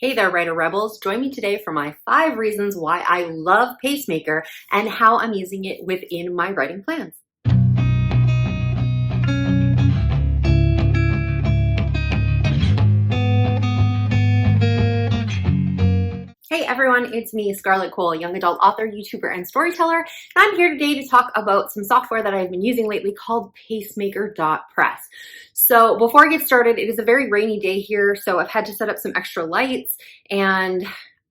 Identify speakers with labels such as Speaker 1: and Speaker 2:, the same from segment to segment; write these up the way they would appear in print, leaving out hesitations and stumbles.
Speaker 1: Hey there, Writer Rebels. Join me today for my 5 reasons why I love Pacemaker and how I'm using it within my writing plans. Hey everyone, it's me, Scarlett Kol, young adult author, YouTuber, and storyteller, and I'm here today to talk about some software that I've been using lately called pacemaker.press. So before I get started, it is a very rainy day here, so I've had to set up some extra lights, and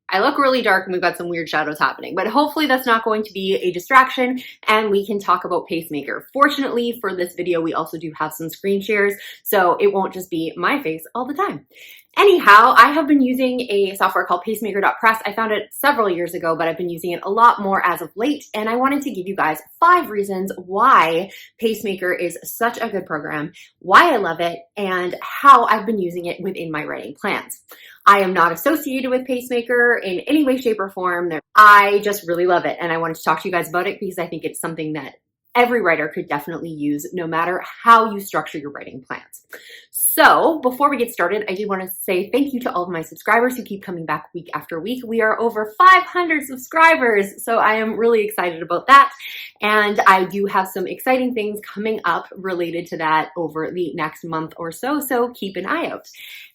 Speaker 1: I look really dark and we've got some weird shadows happening, but hopefully that's not going to be a distraction and we can talk about Pacemaker. Fortunately for this video, we also do have some screen shares, so it won't just be my face all the time. Anyhow, I have been using a software called pacemaker.press. I found it several years ago, but I've been using it a lot more as of late, and I wanted to give you guys 5 reasons why Pacemaker is such a good program, why I love it, and how I've been using it within my writing plans. I am not associated with Pacemaker in any way, shape, or form. I just really love it, and I wanted to talk to you guys about it because I think it's something that every writer could definitely use no matter how you structure your writing plans. So before we get started, I do want to say thank you to all of my subscribers who keep coming back week after week. We are over 500 subscribers, so I am really excited about that. And I do have some exciting things coming up related to that over the next month or so, so keep an eye out.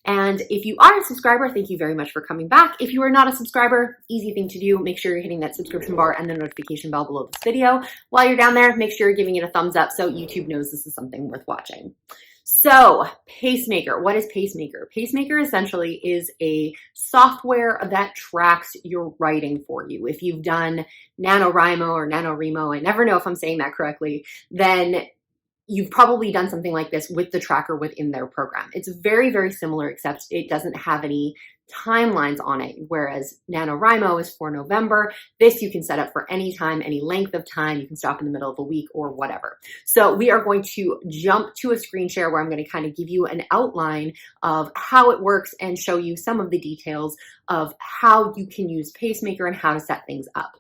Speaker 1: And if you are a subscriber, thank you very much for coming back. If you are not a subscriber, easy thing to do, make sure you're hitting that subscription bar and the notification bell below this video. While you're down there, make sure you're giving it a thumbs up so YouTube knows this is something worth watching. So, Pacemaker. What is Pacemaker? Pacemaker essentially is a software that tracks your writing for you. If you've done NaNoWriMo or NaNoWriMo, I never know if I'm saying that correctly, then you've probably done something like this with the tracker within their program. It's very, very similar, except it doesn't have any timelines on it, whereas NaNoWriMo is for November. This you can set up for any time, any length of time. You can stop in the middle of a week or whatever. So we are going to jump to a screen share where I'm going to kind of give you an outline of how it works and show you some of the details of how you can use Pacemaker and how to set things up.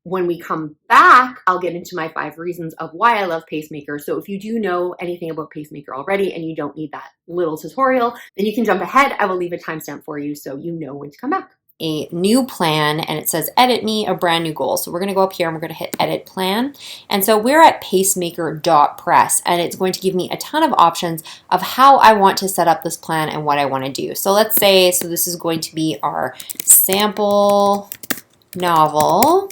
Speaker 1: When we come back, I'll get into my 5 reasons of why I love Pacemaker. So if you do know anything about Pacemaker already and you don't need that little tutorial, then you can jump ahead. I will leave a timestamp for you so you know when to come back. A new plan, and it says edit me, a brand new goal. So we're going to go up here and we're going to hit edit plan. And so we're at pacemaker.press, and it's going to give me a ton of options of how I want to set up this plan and what I want to do. So let's say, so this is going to be our sample novel.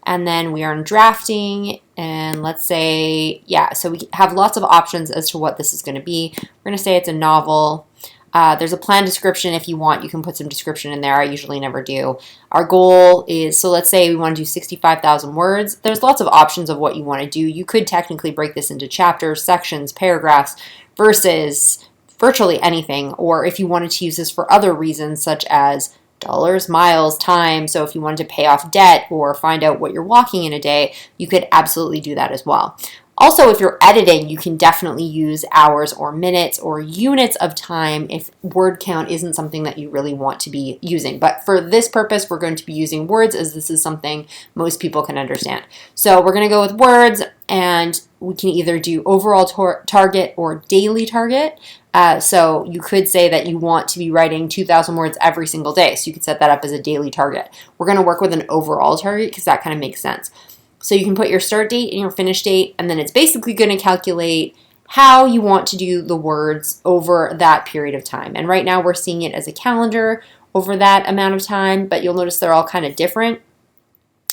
Speaker 1: And then we are in drafting, and let's say, yeah, so we have lots of options as to what this is going to be. We're going to say it's a novel. There's a plan description. If you want, you can put some description in there. I usually never do. Our goal is, so let's say we want to do 65,000 words. There's lots of options of what you want to do. You could technically break this into chapters, sections, paragraphs, verses, virtually anything. Or if you wanted to use this for other reasons, such as dollars, miles, time. So if you wanted to pay off debt or find out what you're walking in a day, you could absolutely do that as well. Also, if you're editing, you can definitely use hours or minutes or units of time if word count isn't something that you really want to be using. But for this purpose, we're going to be using words, as this is something most people can understand. So we're going to go with words, and we can either do overall target or daily target. So you could say that you want to be writing 2,000 words every single day. So you could set that up as a daily target. We're going to work with an overall target because that kind of makes sense. So you can put your start date and your finish date, and then it's basically going to calculate how you want to do the words over that period of time. And right now we're seeing it as a calendar over that amount of time, but you'll notice they're all kind of different,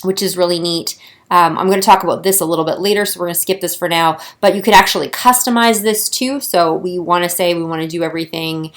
Speaker 1: which is really neat. I'm going to talk about this a little bit later, so we're going to skip this for now, but you could actually customize this too. So we want to say we want to do everything.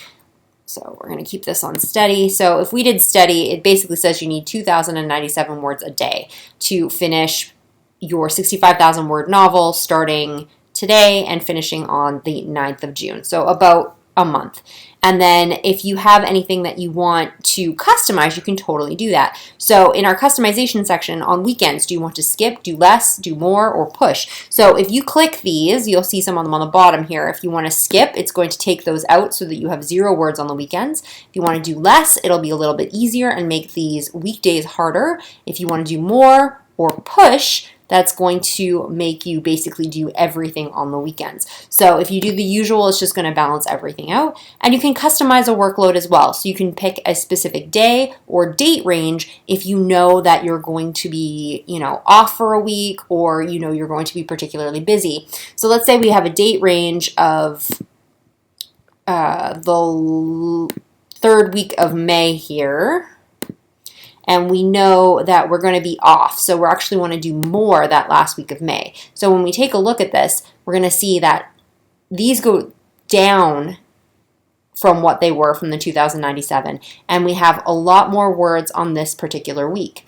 Speaker 1: So we're going to keep this on steady. So if we did steady, it basically says you need 2,097 words a day to finish your 65,000 word novel starting today and finishing on the 9th of June. So about a month. And then if you have anything that you want to customize, you can totally do that. So in our customization section on weekends, do you want to skip, do less, do more, or push? So if you click these, you'll see some of them on the bottom here. If you want to skip, it's going to take those out so that you have 0 words on the weekends. If you want to do less, it'll be a little bit easier and make these weekdays harder. If you want to do more or push, that's going to make you basically do everything on the weekends. So if you do the usual, it's just going to balance everything out. And you can customize a workload as well. So you can pick a specific day or date range if you know that you're going to be, off for a week, or you're going to be particularly busy. So let's say we have a date range of the third week of May here, and we know that we're going to be off. So we're actually want to do more that last week of May. So when we take a look at this, we're going to see that these go down from what they were from the 2097, and we have a lot more words on this particular week.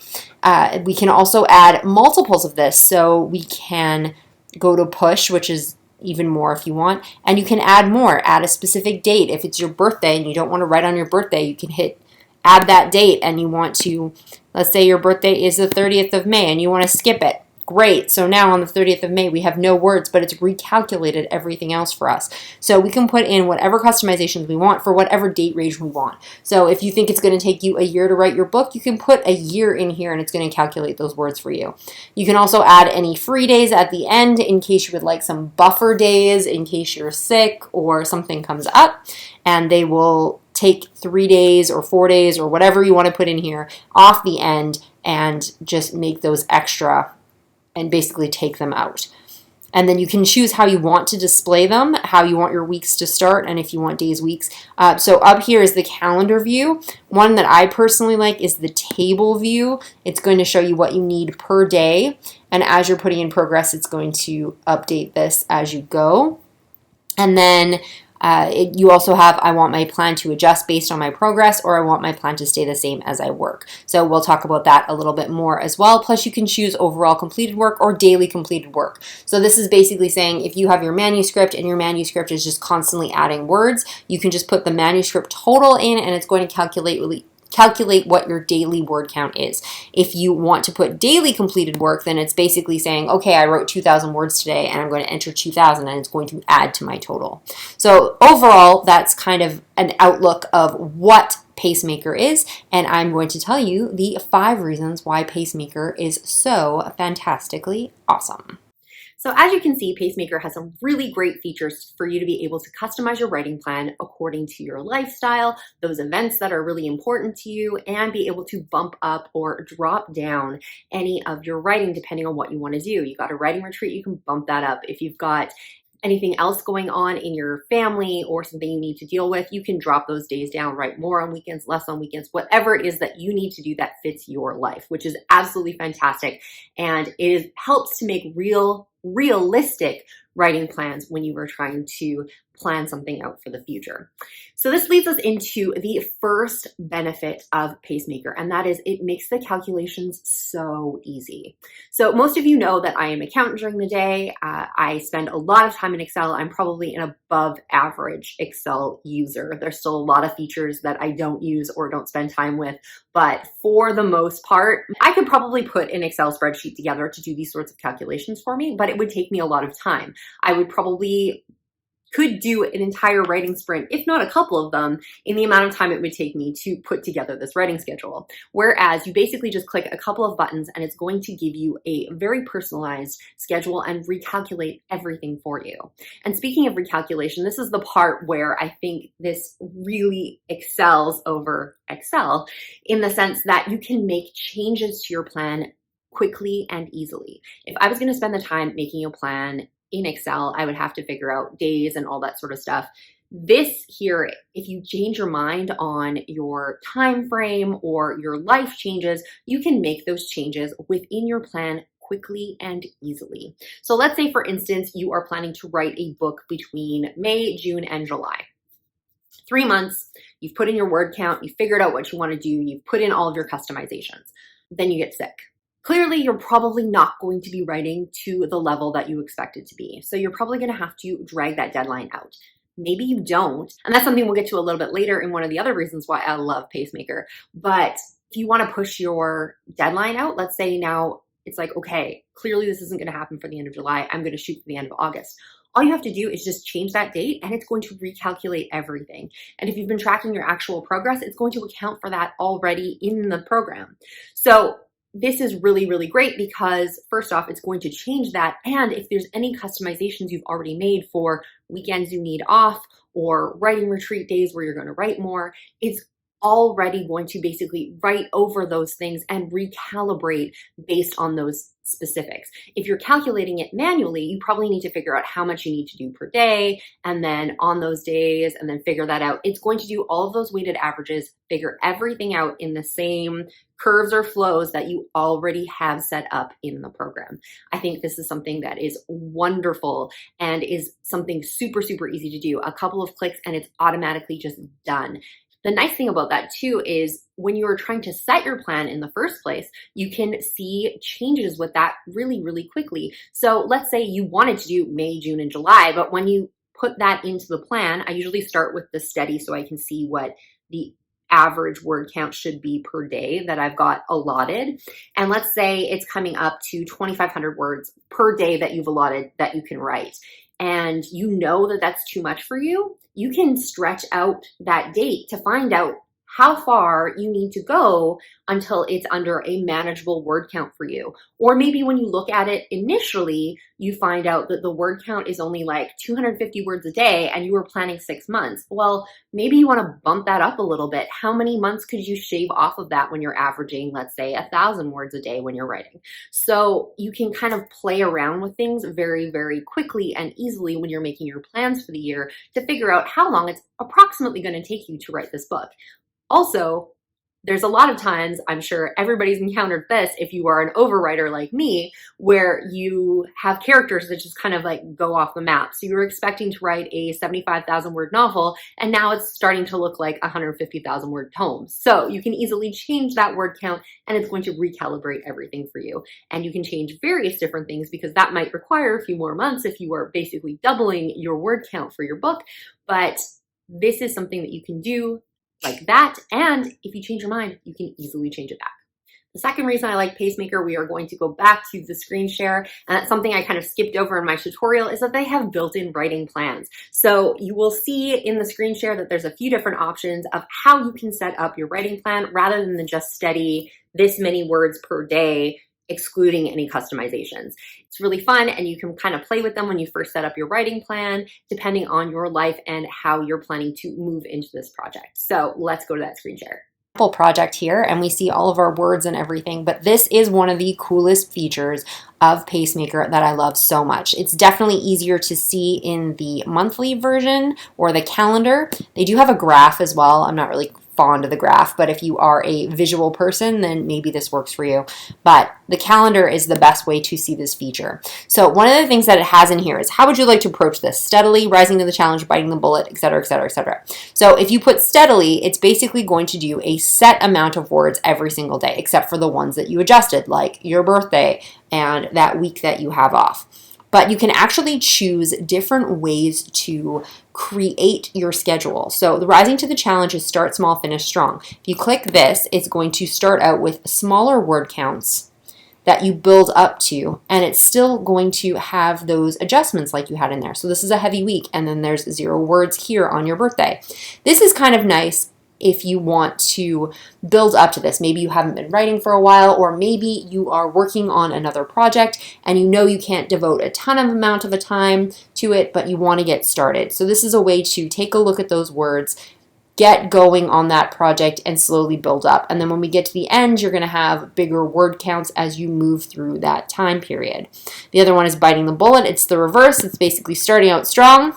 Speaker 1: We can also add multiples of this, so we can go to push, which is even more if you want, and you can add more, add a specific date. If it's your birthday and you don't want to write on your birthday, you can hit add that date, and you want to, let's say your birthday is the 30th of May and you want to skip it. Great. So now on the 30th of May, we have no words, but it's recalculated everything else for us. So we can put in whatever customizations we want for whatever date range we want. So if you think it's going to take you a year to write your book, you can put a year in here and it's going to calculate those words for you. You can also add any free days at the end in case you would like some buffer days, in case you're sick or something comes up, and they will take 3 days or 4 days or whatever you want to put in here off the end and just make those extra and basically take them out. And then you can choose how you want to display them, how you want your weeks to start, and if you want days, weeks. So up here is the calendar view. One that I personally like is the table view. It's going to show you what you need per day, and as you're putting in progress, it's going to update this as you go. And then you also have, I want my plan to adjust based on my progress, or I want my plan to stay the same as I work. So we'll talk about that a little bit more as well. Plus you can choose overall completed work or daily completed work. So this is basically saying if you have your manuscript and your manuscript is just constantly adding words, you can just put the manuscript total in and it's going to calculate what your daily word count is. If you want to put daily completed work, then it's basically saying, okay, I wrote 2,000 words today and I'm going to enter 2,000 and it's going to add to my total. So overall, that's kind of an outlook of what Pacemaker is, and I'm going to tell you the 5 reasons why Pacemaker is so fantastically awesome. So as you can see, Pacemaker has some really great features for you to be able to customize your writing plan according to your lifestyle, those events that are really important to you, and be able to bump up or drop down any of your writing depending on what you want to do. You got a writing retreat, you can bump that up. If you've got anything else going on in your family or something you need to deal with, you can drop those days down, write more on weekends, less on weekends, whatever it is that you need to do that fits your life, which is absolutely fantastic. And it helps to make realistic writing plans when you are trying to plan something out for the future. So this leads us into the first benefit of Pacemaker, and that is it makes the calculations so easy. So most of you know that I am an accountant during the day. I spend a lot of time in Excel. I'm probably an above average Excel user. There's still a lot of features that I don't use or don't spend time with, but for the most part, I could probably put an Excel spreadsheet together to do these sorts of calculations for me, but it would take me a lot of time. I would probably could do an entire writing sprint, if not a couple of them, in the amount of time it would take me to put together this writing schedule. Whereas you basically just click a couple of buttons and it's going to give you a very personalized schedule and recalculate everything for you. And speaking of recalculation, this is the part where I think this really excels over Excel in the sense that you can make changes to your plan quickly and easily. If I was going to spend the time making a plan in Excel, I would have to figure out days and all that sort of stuff. This here, if you change your mind on your time frame or your life changes, you can make those changes within your plan quickly and easily. So let's say, for instance, you are planning to write a book between May, June, and July. 3 months, you've put in your word count, you figured out what you want to do, you've put in all of your customizations. Then you get sick. Clearly, you're probably not going to be writing to the level that you expect it to be. So you're probably going to have to drag that deadline out. Maybe you don't. And that's something we'll get to a little bit later in one of the other reasons why I love Pacemaker. But if you want to push your deadline out, let's say now it's like, okay, clearly this isn't going to happen for the end of July. I'm going to shoot for the end of August. All you have to do is just change that date and it's going to recalculate everything. And if you've been tracking your actual progress, it's going to account for that already in the program. So this is really, really great because first off, it's going to change that. And if there's any customizations you've already made for weekends you need off or writing retreat days where you're going to write more, it's already going to basically write over those things and recalibrate based on those specifics. If you're calculating it manually, you probably need to figure out how much you need to do per day, and then on those days, and then figure that out. It's going to do all of those weighted averages, figure everything out in the same curves or flows that you already have set up in the program. I think this is something that is wonderful and is something super, super easy to do. A couple of clicks and it's automatically just done. The nice thing about that too is when you are trying to set your plan in the first place, you can see changes with that really, really quickly. So let's say you wanted to do May, June, and July, but when you put that into the plan, I usually start with the steady so I can see what the average word count should be per day that I've got allotted. And let's say it's coming up to 2,500 words per day that you've allotted that you can write. And you know that that's too much for you, you can stretch out that date to find out how far you need to go until it's under a manageable word count for you. Or maybe when you look at it initially, you find out that the word count is only like 250 words a day and you were planning 6 months. Well, maybe you want to bump that up a little bit. How many months could you shave off of that when you're averaging, let's say, 1,000 words a day when you're writing? So you can kind of play around with things very, very quickly and easily when you're making your plans for the year to figure out how long it's approximately going to take you to write this book. Also, there's a lot of times, I'm sure everybody's encountered this if you are an overwriter like me, where you have characters that just kind of like go off the map. So you were expecting to write a 75,000 word novel, and now it's starting to look like 150,000 word tome. So you can easily change that word count and it's going to recalibrate everything for you. And you can change various different things because that might require a few more months if you are basically doubling your word count for your book. But this is something that you can do like that, and if you change your mind, you can easily change it back. The second reason I like Pacemaker, we are going to go back to the screen share, and that's something I kind of skipped over in my tutorial, is that they have built-in writing plans. So you will see in the screen share that there's a few different options of how you can set up your writing plan rather than the just steady this many words per day, excluding any customizations. It's really fun and you can kind of play with them when you first set up your writing plan, depending on your life and how you're planning to move into this project. So let's go to that screen share.
Speaker 2: Project here, and we see all of our words and everything, but this is one of the coolest features of Pacemaker that I love so much. It's definitely easier to see in the monthly version or the calendar. They do have a graph as well. I'm not really fond of the graph, but if you are a visual person, then maybe this works for you. But the calendar is the best way to see this feature. So one of the things that it has in here is how would you like to approach this? Steadily, rising to the challenge, biting the bullet, etc., etc., etc. So if you put steadily, it's basically going to do a set amount of words every single day, except for the ones that you adjusted, like your birthday and that week that you have off. But you can actually choose different ways to create your schedule. So the rising to the challenge is start small, finish strong. If you click this, it's going to start out with smaller word counts that you build up to, and it's still going to have those adjustments like you had in there. So this is a heavy week, and then there's 0 words here on your birthday. This is kind of nice if you want to build up to this. Maybe you haven't been writing for a while, or maybe you are working on another project and you know you can't devote a ton of amount of a time to it, but you want to get started. So this is a way to take a look at those words, get going on that project, and slowly build up. And then when we get to the end, you're going to have bigger word counts as you move through that time period. The other one is biting the bullet. It's the reverse. It's basically starting out strong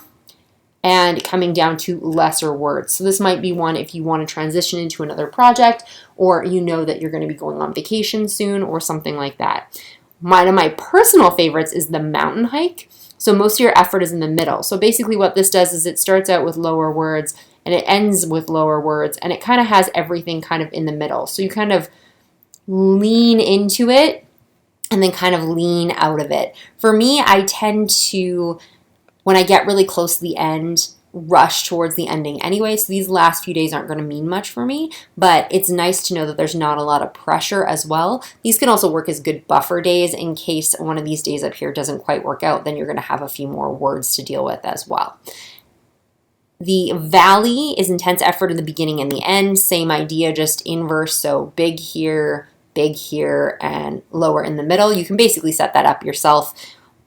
Speaker 2: and coming down to lesser words. So this might be one if you want to transition into another project, or you know that you're going to be going on vacation soon or something like that. One of my personal favorites is the mountain hike. So most of your effort is in the middle. So basically what this does is it starts out with lower words and it ends with lower words, and it kind of has everything kind of in the middle. So you kind of lean into it and then kind of lean out of it. For me, I tend to, when I get really close to the end, rush towards the ending anyway. So these last few days aren't going to mean much for me, but it's nice to know that there's not a lot of pressure as well. These can also work as good buffer days in case one of these days up here doesn't quite work out. Then you're going to have a few more words to deal with as well. The valley is intense effort in the beginning and the end. Same idea, just inverse. So big here, big here and lower in the middle. You can basically set that up yourself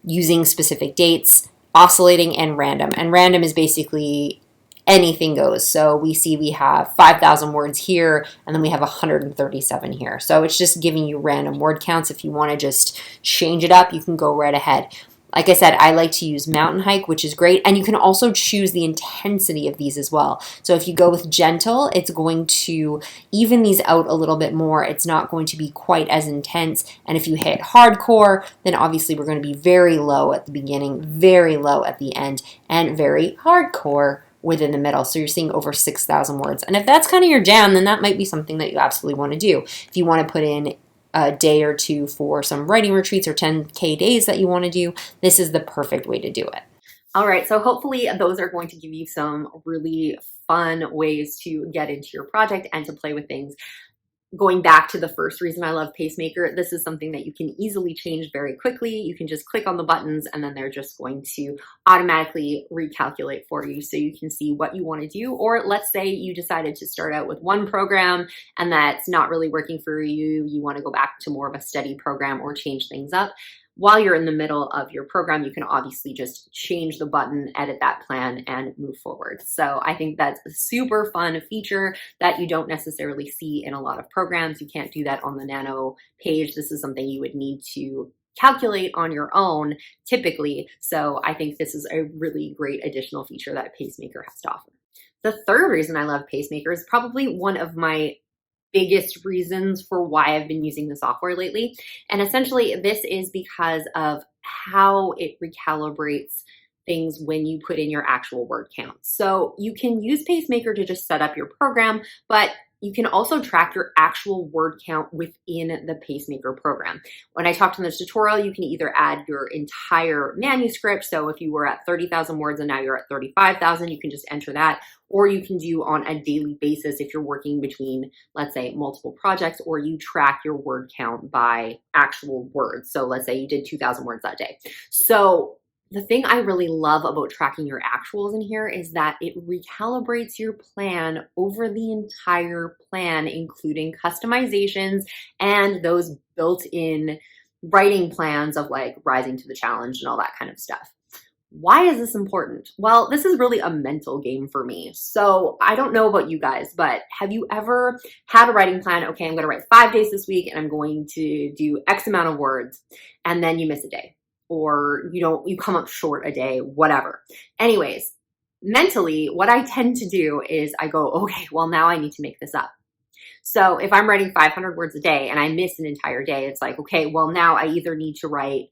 Speaker 2: using specific dates, oscillating, and random. And random is basically anything goes. So we have 5,000 words here, and then we have 137 here. So it's just giving you random word counts. If you want to just change it up, you can go right ahead. Like I said, I like to use mountain hike, which is great. And you can also choose the intensity of these as well. So if you go with gentle, it's going to even these out a little bit more. It's not going to be quite as intense. And if you hit hardcore, then obviously we're going to be very low at the beginning, very low at the end, and very hardcore within the middle. So you're seeing over 6,000 words. And if that's kind of your jam, then that might be something that you absolutely want to do. If you want to put in a day or two for some writing retreats or 10K days that you want to do, this is the perfect way to do it.
Speaker 1: All right, so hopefully those are going to give you some really fun ways to get into your project and to play with things. Going back to the first reason I love Pacemaker, this is something that you can easily change very quickly. You can just click on the buttons and then they're just going to automatically recalculate for you so you can see what you want to do. Or let's say you decided to start out with one program and that's not really working for you. You want to go back to more of a steady program or change things up. While you're in the middle of your program, you can obviously just change the button, edit that plan, and move forward. So I think that's a super fun feature that you don't necessarily see in a lot of programs. You can't do that on the Nano page. This is something you would need to calculate on your own typically. So I think this is a really great additional feature that Pacemaker has to offer. The third reason I love Pacemaker is probably one of my biggest reasons for why I've been using the software lately. And essentially this is because of how it recalibrates things when you put in your actual word count. So you can use Pacemaker to just set up your program, but you can also track your actual word count within the Pacemaker program. When I talked in this tutorial, you can either add your entire manuscript. So if you were at 30,000 words and now you're at 35,000, you can just enter that. Or you can do on a daily basis if you're working between, let's say, multiple projects, or you track your word count by actual words. So let's say you did 2,000 words that day. So the thing I really love about tracking your actuals in here is that it recalibrates your plan over the entire plan, including customizations and those built-in writing plans of like rising to the challenge and all that kind of stuff. Why is this important? Well, this is really a mental game for me. So I don't know about you guys, but have you ever had a writing plan? Okay, I'm going to write 5 days this week and I'm going to do X amount of words, and then you miss a day, or you come up short a day, whatever. Anyways, mentally, what I tend to do is I go, okay, well, now I need to make this up. So if I'm writing 500 words a day and I miss an entire day, it's like, okay, well, now I either need to write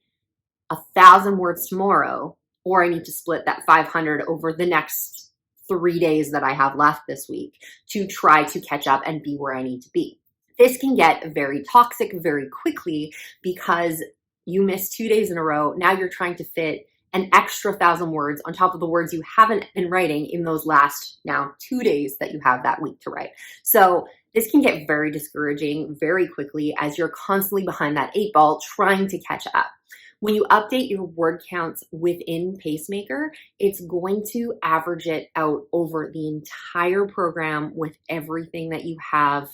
Speaker 1: 1,000 words tomorrow, or I need to split that 500 over the next 3 days that I have left this week to try to catch up and be where I need to be. This can get very toxic very quickly because you miss 2 days in a row. Now you're trying to fit an extra 1,000 words on top of the words you haven't been writing in those last now 2 days that you have that week to write. So this can get very discouraging very quickly as you're constantly behind that 8 ball trying to catch up. When you update your word counts within Pacemaker, it's going to average it out over the entire program with everything that you have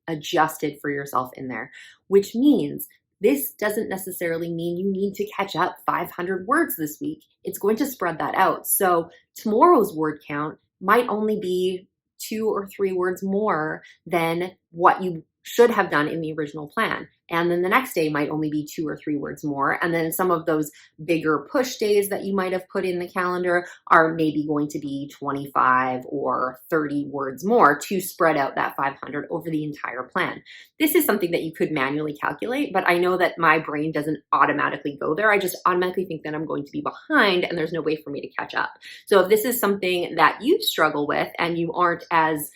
Speaker 1: adjusted for yourself in there, which means this doesn't necessarily mean you need to catch up 500 words this week. It's going to spread that out. So tomorrow's word count might only be 2 or 3 words more than what you should have done in the original plan. And then the next day might only be 2 or 3 words more. And then some of those bigger push days that you might have put in the calendar are maybe going to be 25 or 30 words more to spread out that 500 over the entire plan. This is something that you could manually calculate, but I know that my brain doesn't automatically go there. I just automatically think that I'm going to be behind and there's no way for me to catch up. So if this is something that you struggle with and you aren't as,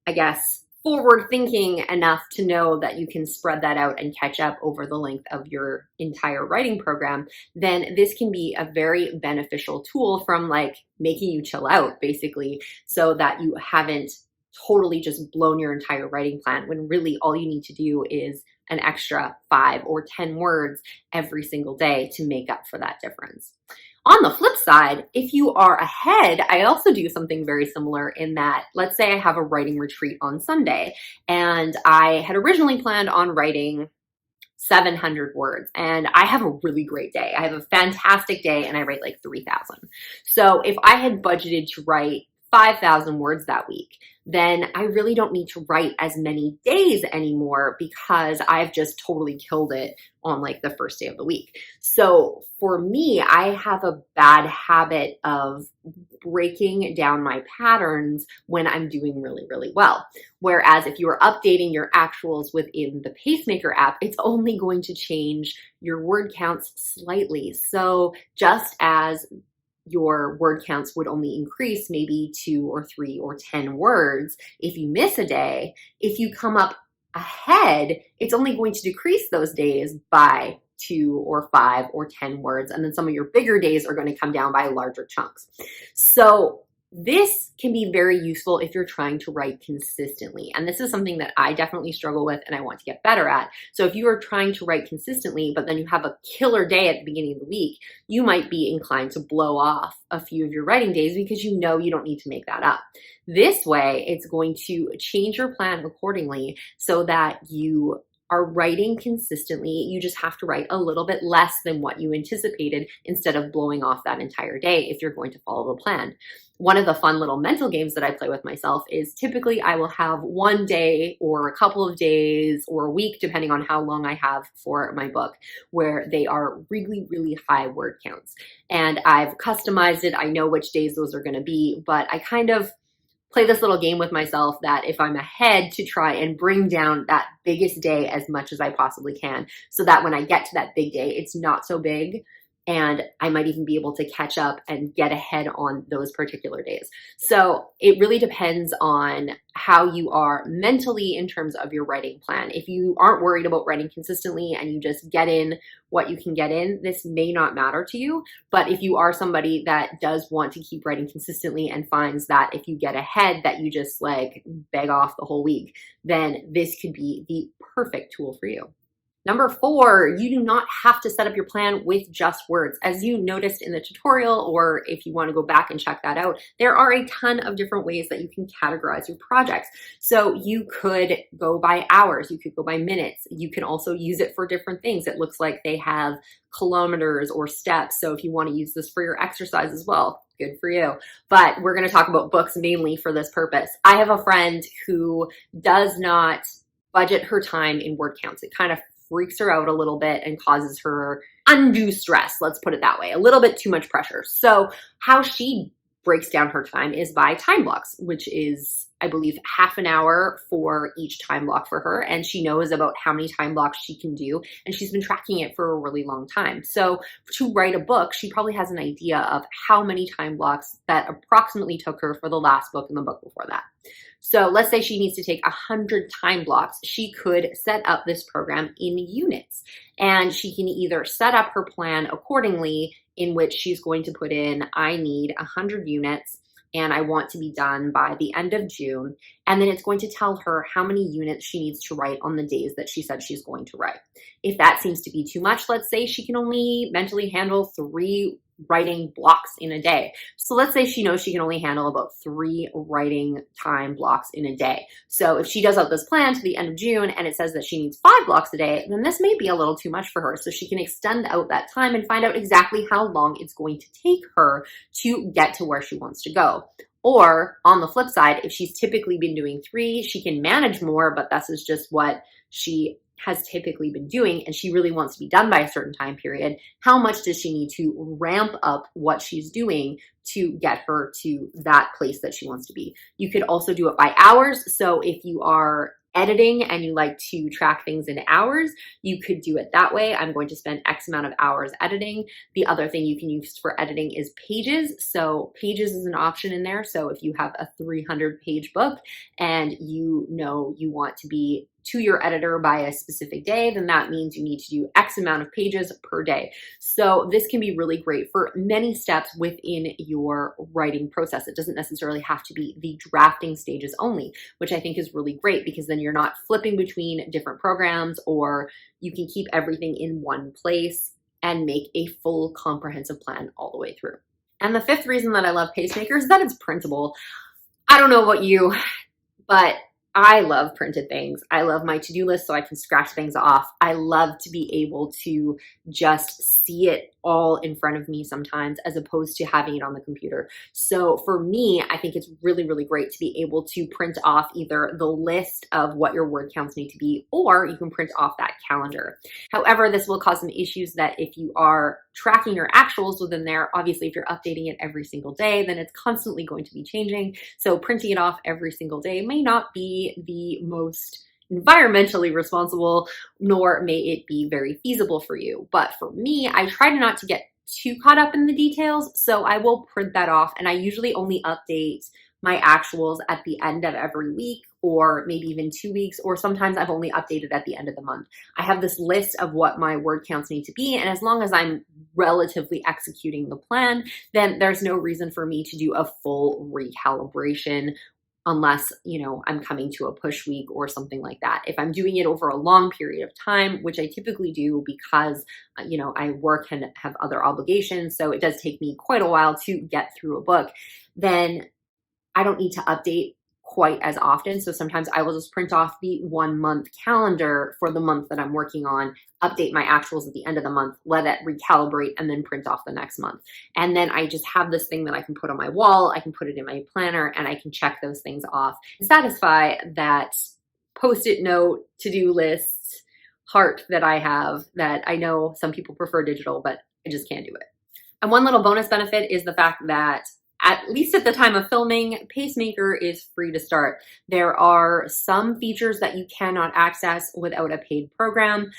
Speaker 1: I guess, forward thinking enough to know that you can spread that out and catch up over the length of your entire writing program, then this can be a very beneficial tool from like making you chill out basically, so that you haven't totally just blown your entire writing plan when really all you need to do is an extra 5 or 10 words every single day to make up for that difference. On the flip side, if you are ahead, I also do something very similar in that, let's say I have a writing retreat on Sunday, and I had originally planned on writing 700 words, and I have a really great day. I have a fantastic day and I write like 3,000. So if I had budgeted to write 5,000 words that week, then I really don't need to write as many days anymore because I've just totally killed it on like the first day of the week. So for me, I have a bad habit of breaking down my patterns when I'm doing really, really well. Whereas if you are updating your actuals within the Pacemaker app, it's only going to change your word counts slightly. So just as your word counts would only increase maybe 2 or 3 or 10 words if you miss a day, if you come up ahead, it's only going to decrease those days by 2 or 5 or 10 words. And then some of your bigger days are going to come down by larger chunks. So this can be very useful if you're trying to write consistently. And this is something that I definitely struggle with and I want to get better at. So if you are trying to write consistently, but then you have a killer day at the beginning of the week, you might be inclined to blow off a few of your writing days because you know you don't need to make that up. This way, it's going to change your plan accordingly so that you are writing consistently. You just have to write a little bit less than what you anticipated instead of blowing off that entire day if you're going to follow the plan. One of the fun little mental games that I play with myself is typically I will have one day or a couple of days or a week, depending on how long I have for my book, where they are really, really high word counts. And I've customized it. I know which days those are going to be, but I kind of play this little game with myself that if I'm ahead, to try and bring down that biggest day as much as I possibly can so that when I get to that big day, it's not so big. And I might even be able to catch up and get ahead on those particular days. So it really depends on how you are mentally in terms of your writing plan. If you aren't worried about writing consistently and you just get in what you can get in, this may not matter to you. But if you are somebody that does want to keep writing consistently and finds that if you get ahead that you just like beg off the whole week, then this could be the perfect tool for you. Number 4, you do not have to set up your plan with just words. As you noticed in the tutorial, or if you want to go back and check that out, there are a ton of different ways that you can categorize your projects. So you could go by hours, you could go by minutes. You can also use it for different things. It looks like they have kilometers or steps. So if you want to use this for your exercise as well, good for you. But we're going to talk about books mainly for this purpose. I have a friend who does not budget her time in word counts. It kind of freaks her out a little bit and causes her undue stress, let's put it that way, a little bit too much pressure. So how she breaks down her time is by time blocks, which is, I believe, half an hour for each time block for her. And she knows about how many time blocks she can do. And she's been tracking it for a really long time. So to write a book, she probably has an idea of how many time blocks that approximately took her for the last book and the book before that. So let's say she needs to take 100 time blocks. She could set up this program in units, and she can either set up her plan accordingly in which she's going to put in, I need 100 units and I want to be done by the end of June. And then it's going to tell her how many units she needs to write on the days that she said she's going to write. If that seems to be too much, let's say she can only mentally handle 3 writing blocks in a day. So let's say she knows she can only handle about 3 writing time blocks in a day. So if she does out this plan to the end of June and it says that she needs 5 blocks a day, then this may be a little too much for her. So she can extend out that time and find out exactly how long it's going to take her to get to where she wants to go. Or on the flip side, if she's typically been doing 3, she can manage more, but this is just what she has typically been doing, and she really wants to be done by a certain time period. How much does she need to ramp up what she's doing to get her to that place that she wants to be? You could also do it by hours. So if you are editing and you like to track things in hours, you could do it that way. I'm going to spend X amount of hours editing. The other thing you can use for editing is pages. So pages is an option in there. So if you have a 300-page book and you know you want to be to your editor by a specific day, then that means you need to do X amount of pages per day. So this can be really great for many steps within your writing process. It doesn't necessarily have to be the drafting stages only, which I think is really great because then you're not flipping between different programs, or you can keep everything in one place. and make a full comprehensive plan all the way through. And the fifth reason that I love Pacemaker is that it's printable. I don't know about you, but I love printed things. I love my to-do list so I can scratch things off. I love to be able to just see it all in front of me sometimes, as opposed to having it on the computer. So for me, I think it's really, really great to be able to print off either the list of what your word counts need to be, or you can print off that calendar. However, this will cause some issues that if you are tracking your actuals within there, obviously if you're updating it every single day, then it's constantly going to be changing. So printing it off every single day may not be the most environmentally responsible, nor may it be very feasible for you. But for me, I try not to get too caught up in the details, so I will print that off, and I usually only update my actuals at the end of every week, or maybe even 2 weeks, or sometimes I've only updated at the end of the month. I have this list of what my word counts need to be, and as long as I'm relatively executing the plan, then there's no reason for me to do a full recalibration, unless, you know, I'm coming to a push week or something like that. If I'm doing it over a long period of time, which I typically do because, you know, I work and have other obligations, so it does take me quite a while to get through a book, then I don't need to update quite as often. So sometimes I will just print off the 1 month calendar for the month that I'm working on, update my actuals at the end of the month, let it recalibrate, and then print off the next month. And then I just have this thing that I can put on my wall, I can put it in my planner, and I can check those things off and satisfy that Post-it note, to-do list, heart that I have, that I know some people prefer digital, but I just can't do it. And one little bonus benefit is the fact that, at least at the time of filming, Pacemaker is free to start. There are some features that you cannot access without a paid program,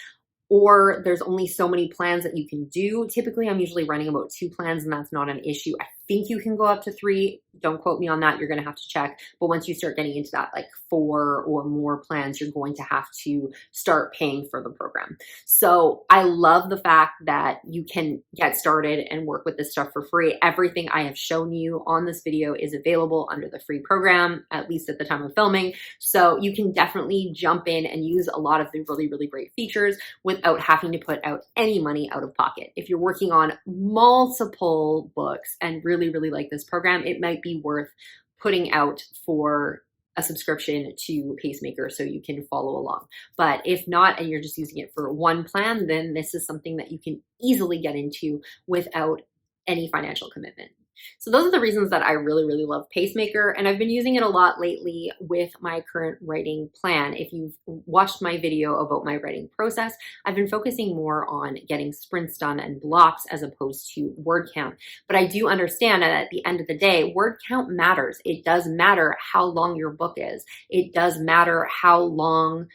Speaker 1: or there's only so many plans that you can do. Typically, I'm usually running about 2 plans, and that's not an issue. I think you can go up to 3. Don't quote me on that. You're going to have to check. But once you start getting into that, like 4 or more plans, you're going to have to start paying for the program. So I love the fact that you can get started and work with this stuff for free. Everything I have shown you on this video is available under the free program, at least at the time of filming. So you can definitely jump in and use a lot of the really, really great features without having to put out any money out of pocket. If you're working on multiple books and really, really like this program, it might be worth putting out for a subscription to Pacemaker so you can follow along. But if not, and you're just using it for one plan, then this is something that you can easily get into without any financial commitment. So those are the reasons that I really, really love Pacemaker, and I've been using it a lot lately with my current writing plan. If you've watched my video about my writing process, I've been focusing more on getting sprints done and blocks as opposed to word count. But I do understand that at the end of the day, word count matters. It does matter how long your book is. It does matter how long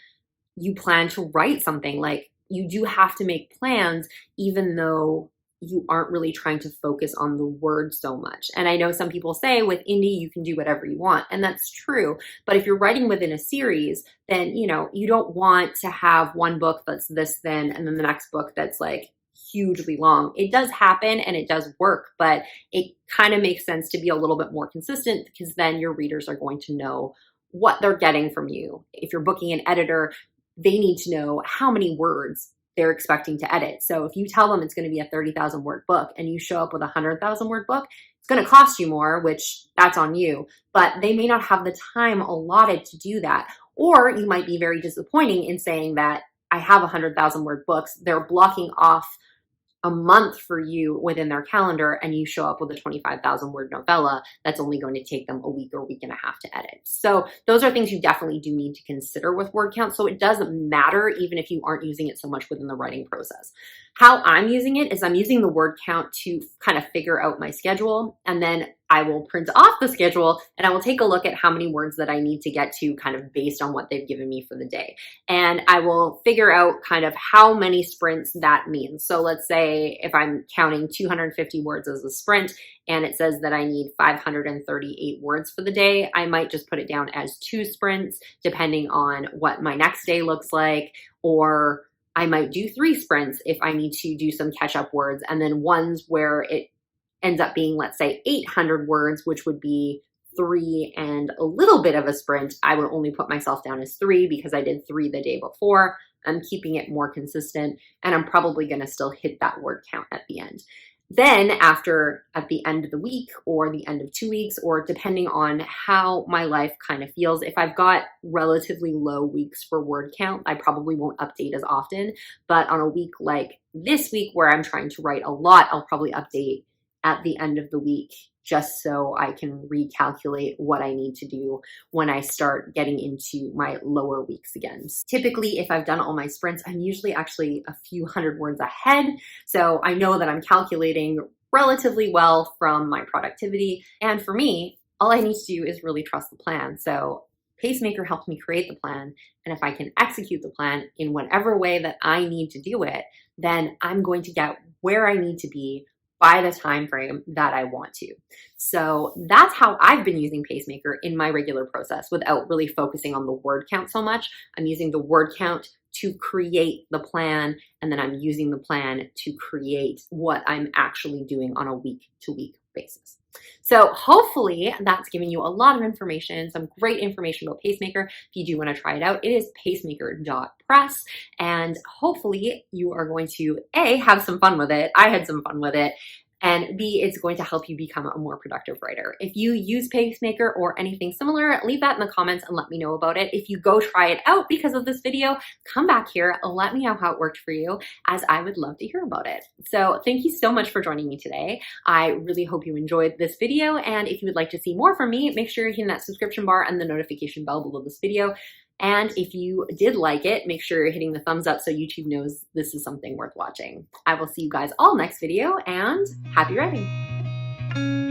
Speaker 1: you plan to write something. Like, you do have to make plans, even though you aren't really trying to focus on the word so much. And I know some people say with indie, you can do whatever you want, and that's true. But if you're writing within a series, then, you know, you don't want to have one book that's this thin and then the next book that's like hugely long. It does happen and it does work, but it kind of makes sense to be a little bit more consistent, because then your readers are going to know what they're getting from you. If you're booking an editor, they need to know how many words they're expecting to edit. So if you tell them it's going to be a 30,000 word book and you show up with a 100,000 word book, it's going to cost you more, which that's on you, but they may not have the time allotted to do that. Or you might be very disappointing in saying that I have 100,000 word books. They're blocking off a month for you within their calendar, and you show up with a 25,000 word novella that's only going to take them a week or a week and a half to edit. So those are things you definitely do need to consider with word count. So it doesn't matter even if you aren't using it so much within the writing process. How I'm using it is I'm using the word count to kind of figure out my schedule, and then I will print off the schedule and I will take a look at how many words that I need to get to, kind of based on what they've given me for the day. And I will figure out kind of how many sprints that means. So let's say if I'm counting 250 words as a sprint and it says that I need 538 words for the day, I might just put it down as 2 sprints depending on what my next day looks like, or I might do 3 sprints if I need to do some catch-up words, and then ones where it ends up being, let's say, 800 words, which would be 3 and a little bit of a sprint. I would only put myself down as 3 because I did 3 the day before. I'm keeping it more consistent, and I'm probably going to still hit that word count at the end. Then at the end of the week or the end of 2 weeks, or depending on how my life kind of feels, if I've got relatively low weeks for word count, I probably won't update as often. But on a week like this week where I'm trying to write a lot, I'll probably update at the end of the week, just so I can recalculate what I need to do when I start getting into my lower weeks again. Typically, if I've done all my sprints, I'm usually actually a few hundred words ahead. So I know that I'm calculating relatively well from my productivity. And for me, all I need to do is really trust the plan. So Pacemaker helped me create the plan. And if I can execute the plan in whatever way that I need to do it, then I'm going to get where I need to be by the time frame that I want to. So that's how I've been using Pacemaker in my regular process without really focusing on the word count so much. I'm using the word count to create the plan, and then I'm using the plan to create what I'm actually doing on a week-to-week basis. So hopefully that's giving you a lot of information, some great information about Pacemaker. If you do want to try it out, it is pacemaker.press, and hopefully you are going to A, have some fun with it. I had some fun with it. And B, it's going to help you become a more productive writer. If you use Pacemaker or anything similar, leave that in the comments and let me know about it. If you go try it out because of this video, come back here, let me know how it worked for you, as I would love to hear about it. So thank you so much for joining me today. I really hope you enjoyed this video, and if you would like to see more from me, make sure you're hitting that subscription bar and the notification bell below this video. And if you did like it, make sure you're hitting the thumbs up so YouTube knows this is something worth watching. I will see you guys all next video, and happy writing.